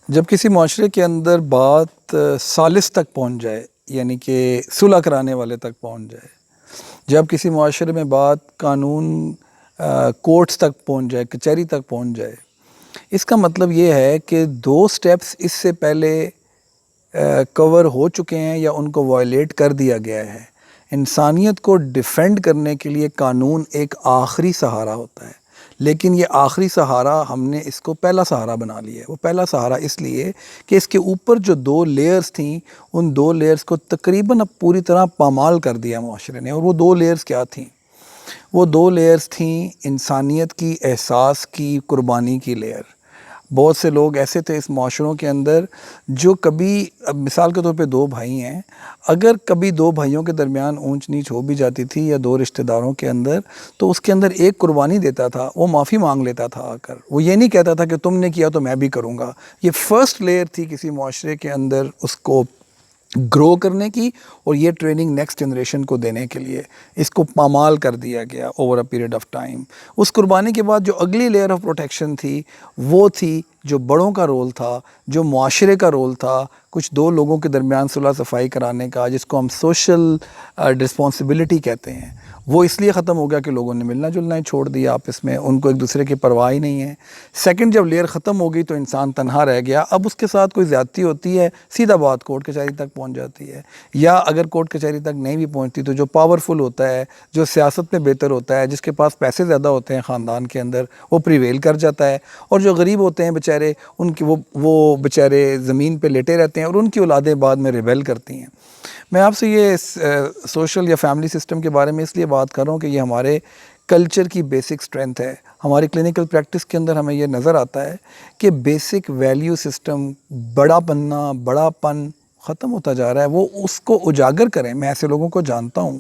جب کسی معاشرے کے اندر بات ثالث تک پہنچ جائے، یعنی کہ صلح کرانے والے تک پہنچ جائے، جب کسی معاشرے میں بات قانون کورٹس تک پہنچ جائے، کچہری تک پہنچ جائے، اس کا مطلب یہ ہے کہ دو سٹیپس اس سے پہلے کور ہو چکے ہیں یا ان کو وائلیٹ کر دیا گیا ہے۔ انسانیت کو ڈیفینڈ کرنے کے لیے قانون ایک آخری سہارا ہوتا ہے، لیکن یہ آخری سہارا ہم نے اس کو پہلا سہارا بنا لیا ہے۔ وہ پہلا سہارا اس لیے کہ اس کے اوپر جو دو لیئرز تھیں، ان دو لیئرز کو تقریباً اب پوری طرح پامال کر دیا معاشرے نے۔ اور وہ دو لیئرز کیا تھیں؟ وہ دو لیئرز تھیں انسانیت کی، احساس کی، قربانی کی لیئر۔ بہت سے لوگ ایسے تھے اس معاشروں کے اندر جو کبھی، اب مثال کے طور پہ دو بھائی ہیں، اگر کبھی دو بھائیوں کے درمیان اونچ نیچ ہو بھی جاتی تھی یا دو رشتہ داروں کے اندر، تو اس کے اندر ایک قربانی دیتا تھا، وہ معافی مانگ لیتا تھا آ کر، وہ یہ نہیں کہتا تھا کہ تم نے کیا تو میں بھی کروں گا۔ یہ فرسٹ لیئر تھی کسی معاشرے کے اندر اس کو گرو کرنے کی، اور یہ ٹریننگ نیکسٹ جنریشن کو دینے کے لیے اس کو پامال کر دیا گیا over a period of time. اس قربانی کے بعد جو اگلی لیئر آف پروٹیکشن تھی، وہ تھی جو بڑوں کا رول تھا، جو معاشرے کا رول تھا، کچھ دو لوگوں کے درمیان صلح صفائی کرانے کا، جس کو ہم سوشل رسپانسبلٹی کہتے ہیں۔ وہ اس لیے ختم ہو گیا کہ لوگوں نے ملنا جلنا ہی چھوڑ دیا آپس میں، ان کو ایک دوسرے کی پرواہ ہی نہیں ہے۔ سیکنڈ، جب لیئر ختم ہو گئی تو انسان تنہا رہ گیا۔ اب اس کے ساتھ کوئی زیادتی ہوتی ہے، سیدھا بات کورٹ کچہری تک پہنچ جاتی ہے، یا اگر کورٹ کچہری تک نہیں بھی پہنچتی تو جو پاورفل ہوتا ہے، جو سیاست میں بہتر ہوتا ہے، جس کے پاس پیسے زیادہ ہوتے ہیں خاندان کے اندر، وہ پریویل کر جاتا ہے، اور جو غریب ہوتے ہیں بیچارے، ان کی وہ بیچارے زمین پہ لیٹے رہتے ہیں، اور ان کی اولادیں بعد میں ریبیل کرتی ہیں۔ میں آپ سے یہ سوشل یا فیملی سسٹم کے بارے میں اس لیے بات کر رہا ہوں کہ یہ ہمارے کلچر کی بیسک سٹرینتھ ہے۔ ہماری کلینکل پریکٹس کے اندر ہمیں یہ نظر آتا ہے کہ بیسک ویلیو سسٹم، بڑا بننا، بڑا پن ختم ہوتا جا رہا ہے۔ وہ اس کو اجاگر کریں۔ میں ایسے لوگوں کو جانتا ہوں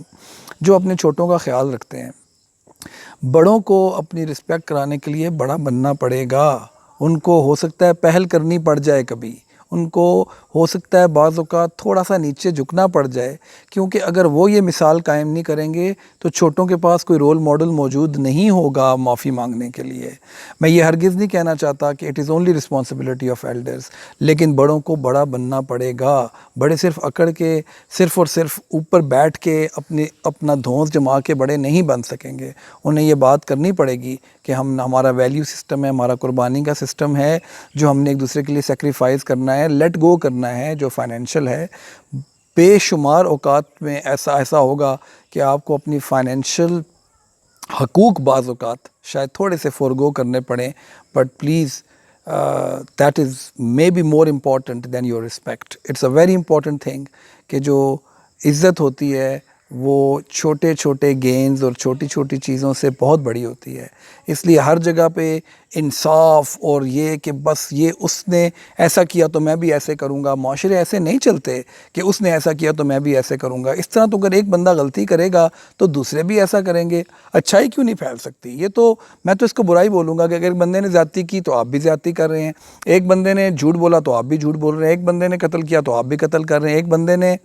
جو اپنے چھوٹوں کا خیال رکھتے ہیں۔ بڑوں کو اپنی رسپیکٹ کرانے کے لیے بڑا بننا پڑے گا۔ ان کو ہو سکتا ہے پہل کرنی پڑ جائے، کبھی ان کو ہو سکتا ہے بعض اوقات تھوڑا سا نیچے جھکنا پڑ جائے، کیونکہ اگر وہ یہ مثال قائم نہیں کریں گے تو چھوٹوں کے پاس کوئی رول ماڈل موجود نہیں ہوگا معافی مانگنے کے لیے۔ میں یہ ہرگز نہیں کہنا چاہتا کہ it is only responsibility of elders, لیکن بڑوں کو بڑا بننا پڑے گا۔ بڑے صرف اکڑ کے، صرف اور صرف اوپر بیٹھ کے اپنا دھونس جما کے بڑے نہیں بن سکیں گے۔ انہیں یہ بات کرنی پڑے گی کہ ہمارا ویلیو سسٹم ہے، ہمارا قربانی کا سسٹم ہے، جو ہم نے ایک دوسرے کے لیے سیکریفائز کرنا ہے، لیٹ گو کرنا ہے، جو فائنینشیل ہے۔ بے شمار اوقات میں ایسا ہوگا کہ آپ کو اپنی فائنینشیل حقوق بعض اوقات شاید تھوڑے سے فورگو کرنے پڑیں، but please that is may be more important than your respect. It's a very important thing کہ جو عزت ہوتی ہے وہ چھوٹے چھوٹے گینز اور چھوٹی چھوٹی چیزوں سے بہت بڑی ہوتی ہے۔ اس لیے ہر جگہ پہ انصاف اور یہ کہ بس یہ اس نے ایسا کیا تو میں بھی ایسے کروں گا، معاشرے ایسے نہیں چلتے کہ اس نے ایسا کیا تو میں بھی ایسے کروں گا۔ اس طرح تو اگر ایک بندہ غلطی کرے گا تو دوسرے بھی ایسا کریں گے۔ اچھائی کیوں نہیں پھیل سکتی؟ یہ تو میں تو اس کو برائی بولوں گا کہ اگر ایک بندے نے زیادتی کی تو آپ بھی زیادتی کر رہے ہیں، ایک بندے نے جھوٹ بولا تو آپ بھی جھوٹ بول رہے ہیں، ایک بندے نے قتل کیا تو آپ بھی قتل کر رہے ہیں، ایک بندے نے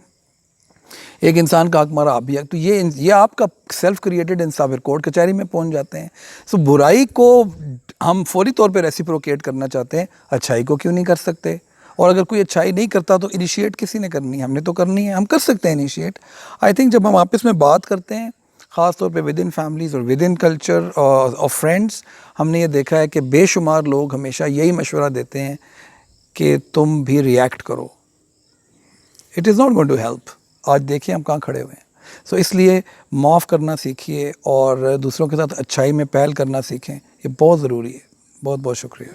ایک انسان کا حق مارا آپ بھی، تو یہ آپ کا سیلف کریٹڈ انصاف کورٹ کچہری میں پہنچ جاتے ہیں۔ سو برائی کو ہم فوری طور پہ ریسیپروکیٹ کرنا چاہتے ہیں، اچھائی کو کیوں نہیں کر سکتے؟ اور اگر کوئی اچھائی نہیں کرتا تو انیشیٹ کسی نے کرنی ہے؟ ہم نے تو کرنی ہے، ہم کر سکتے ہیں انیشیٹ۔ آئی تھنک جب ہم آپس میں بات کرتے ہیں، خاص طور پہ ود ان فیملیز اور ود ان کلچر اور فرینڈس، ہم نے یہ دیکھا ہے کہ بے شمار لوگ ہمیشہ یہی مشورہ دیتے ہیں کہ تم بھی ریئیکٹ کرو۔ It is not going to help. آج دیکھیں ہم کہاں کھڑے ہوئے ہیں۔ سو اس لیے معاف کرنا سیکھیے اور دوسروں کے ساتھ اچھائی میں پہل کرنا سیکھیں، یہ بہت ضروری ہے۔ بہت بہت شکریہ۔